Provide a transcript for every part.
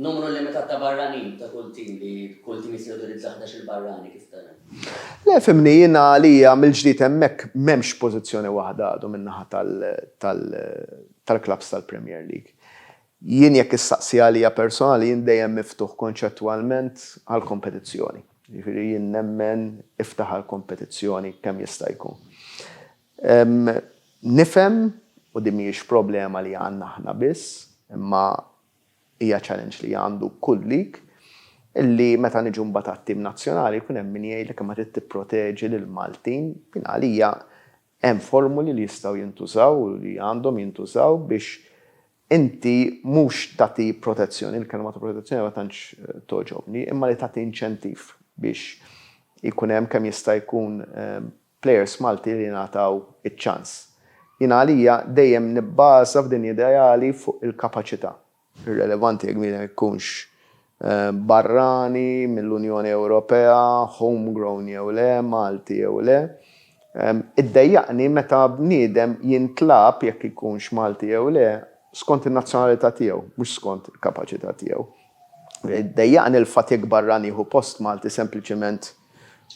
Numru limitat ta' barranin ta' kull tim li kull tim jisir autorizza 11 barrani kif tara. Le fimni jiena għalija mill-ġdid hemmhekk m'hemmx pożizzjoni waħda għadu min-naħa tal-klabs tal-Premier League. Jien jekk issaqsi għalija personali jien dejjem miftuħ konċettwalment għal kompetizzjoni. Jiġifieri jien nemmen iftaħ għal kompetizzjoni kemm jista' jkun. Nifhem u din mhijiex problema li għandna aħna biss, imma hija challenge li għandu kull lig illi meta niġu mbagħad għat-tim nazzjonali jkun hemm min jgħidlek ma trid tipproteġi lil Maltin, kien għalija hemm formuli li jistgħu jintużaw u li għandhom jintużaw biex inti mhux tagħti protezzjoni, il-kelma ta' protezzjoni ma tantx toġobni, imma li tagħti inċentiv biex ikun hemm kemm jista' jkun players Malti li jingħataw iċ-ċans. Jien għalija dejjem nibbaża f'din ideali fuq il-kapaċità. Irrelevanti jekk min jkunx barrani mill-Unjoni Ewropea, homegrown jew le, Malti jew le. Iddejjaqni meta bniedem jintlab jekk ikunx Malti jew le skont in-nazzjonalità tiegħu, mhux skont il-kapaċità tiegħu. Iddejjaqni l-fatt jekk barrani jieħu post Malti sempliċement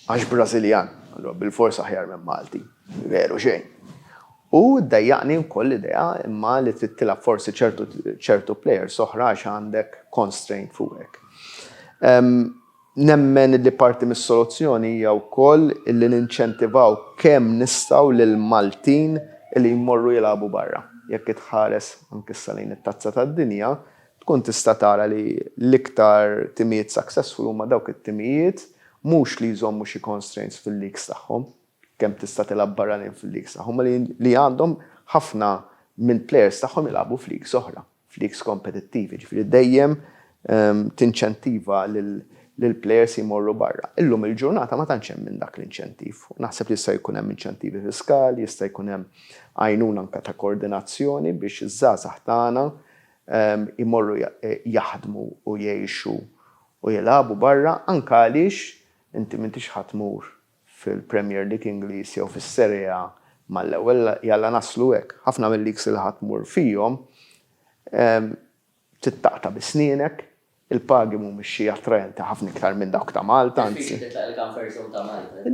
għax Brażiljan, allura bil-forsi aħjar minn Malti, veru xejn. U ddejjaqni wkoll idea imma li trid tilgħab forsi ċertu players oħra għax għandek constraint fuqek. Nemmen li parti mis-soluzzjoni hija wkoll illi ninċentivaw kemm nistgħu lil Maltin li jmorru jilagħbu barra. Jekk itħares anke lejn it-tazza tad-dinja, tkun tista' tara li l-iktar timijiet successful huma dawk it-timijiet mhux li jżommu xi constraints fil-leagues tagħhom, kemm tista' tilgħab barranin fil-leagues tagħhom, li għandhom ħafna minn players tagħhom jilagħbu f'leagues oħra, f'leagues kompetittivi. Ġifieri dejjem tinċentiva lil players jmorru barra. Illum il-ġurnata ma tantx hemm minn dak l-inċentiv. Naħseb li jista' jkun hemm inċentivi fiskali, jista' jkun hemm għajnuna anke ta' koordinazzjoni biex iż-żgħażagħ tagħna jmorru jaħdmu u jgħixu u jilagħbu barra anke għaliex inti m'intix ħatmur fil-Premier League Ingliż jew fis-Serie A mal-ewwel jalla naslu hekk. Ħafna mill-leagues li ħatmur fihom tittaqta' bisnienek, il-pagi mhumiex xi attrajenti ħafna iktar minn dawk ta' Malta.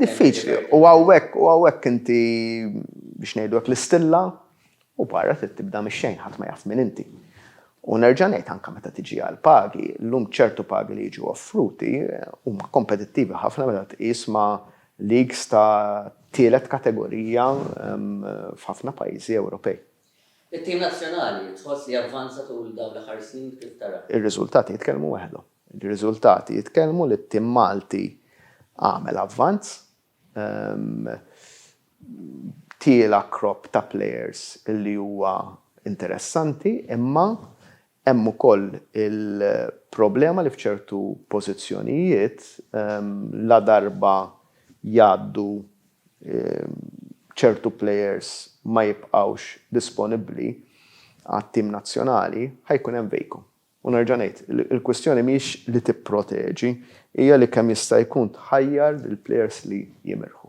Diffiċli. U hawnhekk inti biex ngħidu hekk l-istilla u barra trid tibda mix-xejn ħadd ma jaf minn inti. U nerġa' ngħid anke meta tiġi għal pagi, llum ċertu pagi li jiġu offruti huma kompetittivi ħafna meta tqis ma' leagues ta' tielet kategorija f'ħafna pajjiżi Ewropej. Il-tim nazzjonali tħoss li avvanza tul dawn l-aħħar snin kif tara? Ir-riżultati jitkellmu waħedhom. Ir-riżultati jitkellmu li t-tim Malti għamel avvanz, tiela crop ta' players illi huwa interessanti, imma hemm ukoll il-problema li f'ċertu pożizzjonijiet la darba jgħaddu ċertu players ma jibqgħux disponibbli għat-tim nazzjonali ħajkun hemm vejkum. U nerġa' ngħid, il-kwestjoni mhix li tipproteġi, hija li kemm jista' jkun tħajjar lill-players li jimirħu.